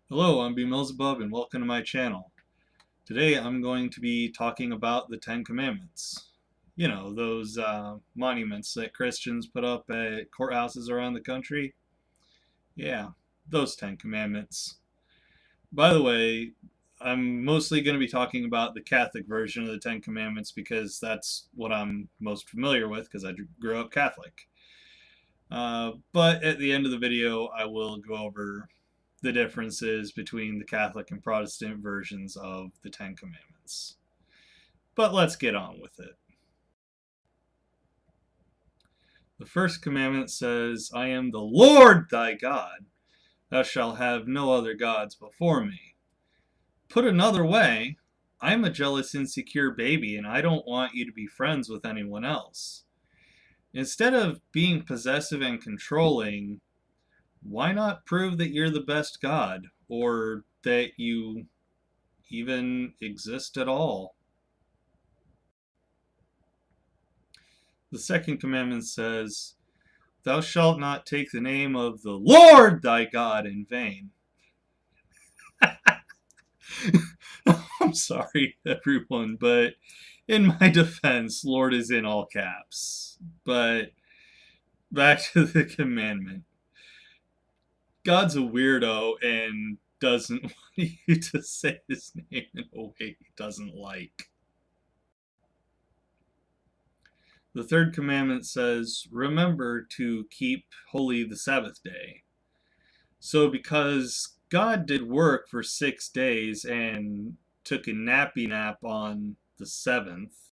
Hello, I'm Beelzebub and welcome to my channel. Today I'm going to be talking about the Ten Commandments. You know, those monuments that Christians put up at courthouses around the country. Yeah, those Ten Commandments. By the way, I'm mostly going to be talking about the Catholic version of the Ten Commandments because that's what I'm most familiar with because I grew up Catholic. But at the end of the video, I will go over the differences between the Catholic and Protestant versions of the Ten Commandments. But let's get on with it. The first commandment says, I am the Lord thy God. Thou shalt have no other gods before me. Put another way, I'm a jealous, insecure baby and I don't want you to be friends with anyone else. Instead of being possessive and controlling, why not prove that you're the best God or that you even exist at all? The second commandment says, Thou shalt not take the name of the Lord thy God in vain. I'm sorry, everyone, but in my defense, Lord is in all caps. But back to the commandment. God's a weirdo and doesn't want you to say his name in a way he doesn't like. The third commandment says, Remember to keep holy the Sabbath day. So because God did work for 6 days and took a nappy nap on the seventh,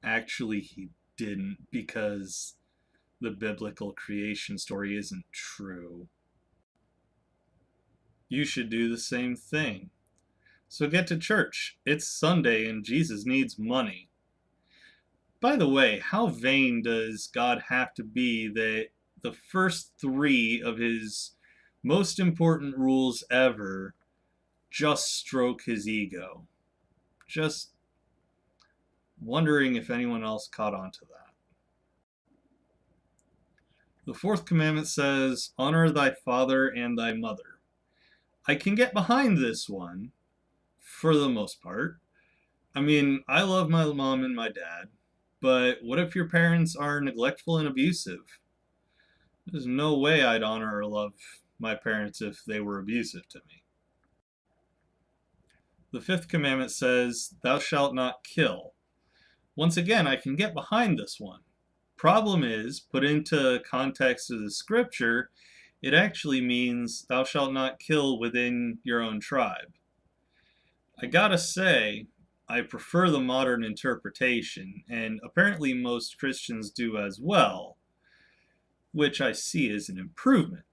actually he didn't, because the biblical creation story isn't true. You should do the same thing. So get to church. It's Sunday and Jesus needs money. By the way, how vain does God have to be that the first 3 of his most important rules ever just stroke his ego? Just wondering if anyone else caught on to that. The fourth commandment says, Honor thy father and thy mother. I can get behind this one, for the most part. I mean, I love my mom and my dad, but what if your parents are neglectful and abusive? There's no way I'd honor or love my parents if they were abusive to me. The fifth commandment says, Thou shalt not kill. Once again, I can get behind this one. Problem is, put into context of the scripture, it actually means thou shalt not kill within your own tribe. I gotta say, I prefer the modern interpretation, and apparently most Christians do as well, which I see as an improvement.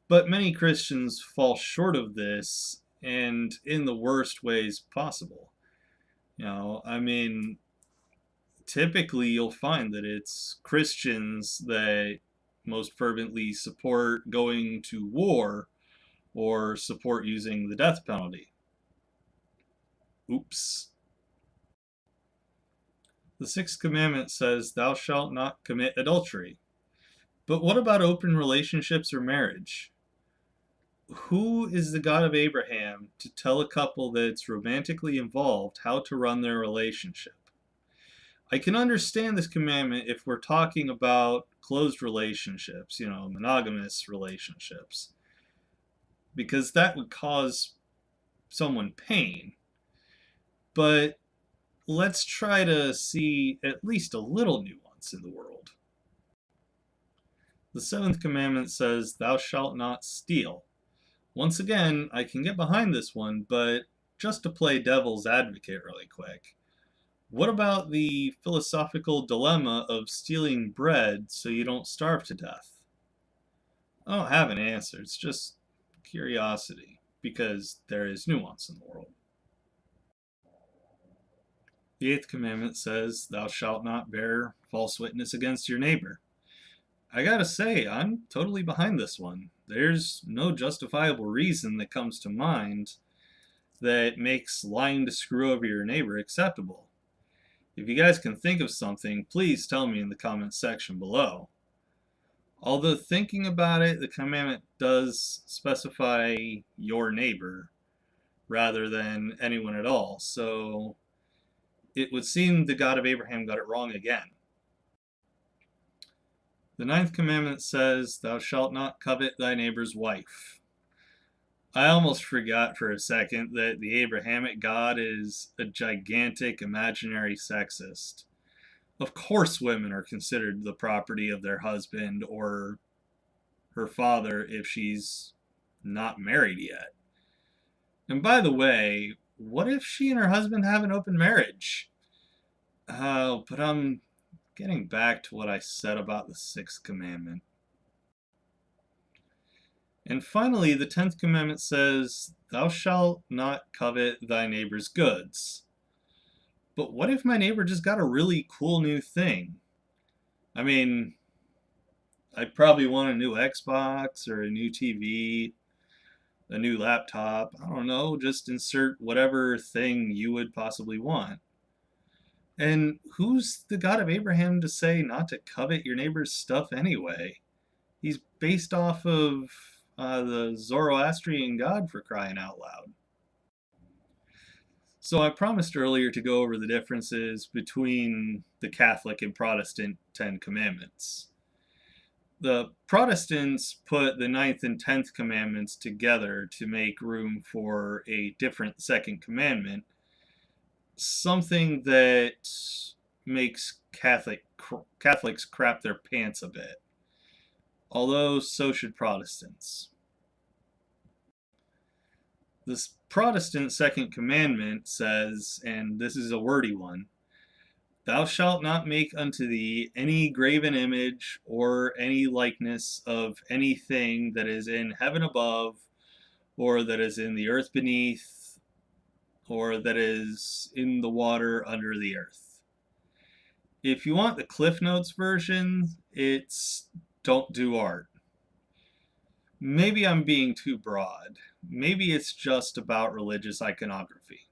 But many Christians fall short of this, and in the worst ways possible. I mean, typically you'll find that it's Christians that most fervently support going to war or support using the death penalty. Oops. The sixth commandment says, Thou shalt not commit adultery. But what about open relationships or marriage? Who is the God of Abraham to tell a couple that's romantically involved how to run their relationship? I can understand this commandment if we're talking about closed relationships, monogamous relationships, because that would cause someone pain. But let's try to see at least a little nuance in the world. The seventh commandment says, Thou shalt not steal. Once again, I can get behind this one, but just to play devil's advocate really quick, what about the philosophical dilemma of stealing bread so you don't starve to death? I don't have an answer. It's just curiosity, because there is nuance in the world. The eighth commandment says, Thou shalt not bear false witness against your neighbor. I gotta say, I'm totally behind this one. There's no justifiable reason that comes to mind that makes lying to screw over your neighbor acceptable. If you guys can think of something, please tell me in the comments section below. Although thinking about it, the commandment does specify your neighbor rather than anyone at all. So it would seem the God of Abraham got it wrong again. The ninth commandment says, "Thou shalt not covet thy neighbor's wife." I almost forgot for a second that the Abrahamic God is a gigantic imaginary sexist. Of course, women are considered the property of their husband or her father if she's not married yet. And by the way, what if she and her husband have an open marriage? Oh, but I'm getting back to what I said about the sixth commandment. And finally, the 10th commandment says, "Thou shalt not covet thy neighbor's goods." But what if my neighbor just got a really cool new thing? I mean, I probably want a new Xbox or a new TV, a new laptop. I don't know, just insert whatever thing you would possibly want. And who's the God of Abraham to say not to covet your neighbor's stuff anyway? He's based off of the Zoroastrian God, for crying out loud. So I promised earlier to go over the differences between the Catholic and Protestant Ten Commandments. The Protestants put the ninth and 10th commandments together to make room for a different second commandment, something that makes Catholics crap their pants a bit. Although so should Protestants. This Protestant second commandment says, and this is a wordy one, "Thou shalt not make unto thee any graven image or any likeness of anything that is in heaven above, or that is in the earth beneath, or that is in the water under the earth." If you want the Cliff Notes version, it's "don't do art." Maybe I'm being too broad. Maybe it's just about religious iconography.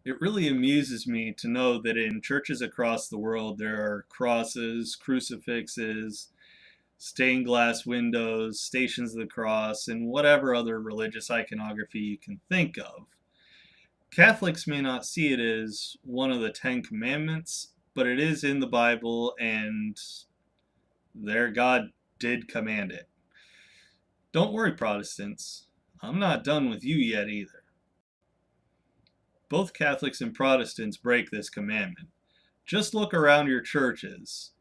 It really amuses me to know that in churches across the world there are crosses, crucifixes, stained glass windows, stations of the cross, and whatever other religious iconography you can think of. Catholics may not see it as one of the Ten Commandments, but it is in the Bible and their God did command it. Don't worry, Protestants. I'm not done with you yet either. Both Catholics and Protestants break this commandment. Just look around your churches.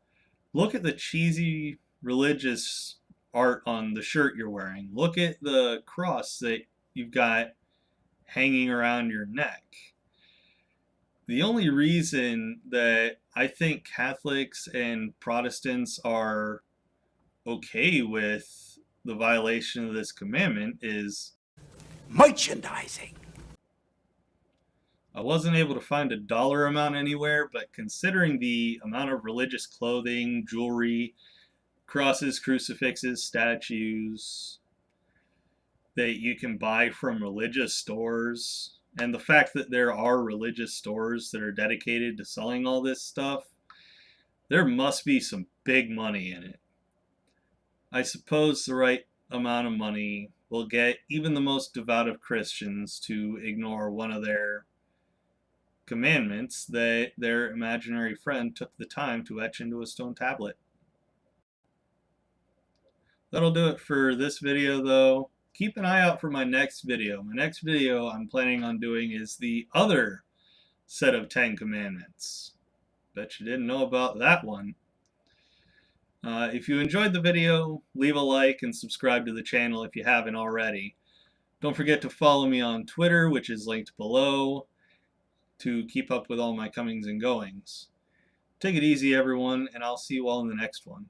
Look at the cheesy religious art on the shirt you're wearing. Look at the cross that you've got hanging around your neck. The only reason that I think Catholics and Protestants are okay with the violation of this commandment is merchandising. I wasn't able to find a dollar amount anywhere, but considering the amount of religious clothing, jewelry, crosses, crucifixes, statues that you can buy from religious stores, and the fact that there are religious stores that are dedicated to selling all this stuff, there must be some big money in it. I suppose the right amount of money will get even the most devout of Christians to ignore one of their commandments that their imaginary friend took the time to etch into a stone tablet. That'll do it for this video though. Keep an eye out for my next video. My next video I'm planning on doing is the other set of 10 commandments. Bet you didn't know about that one. If you enjoyed the video, leave a like and subscribe to the channel if you haven't already. Don't forget to follow me on Twitter, which is linked below, to keep up with all my comings and goings. Take it easy, everyone, and I'll see you all in the next one.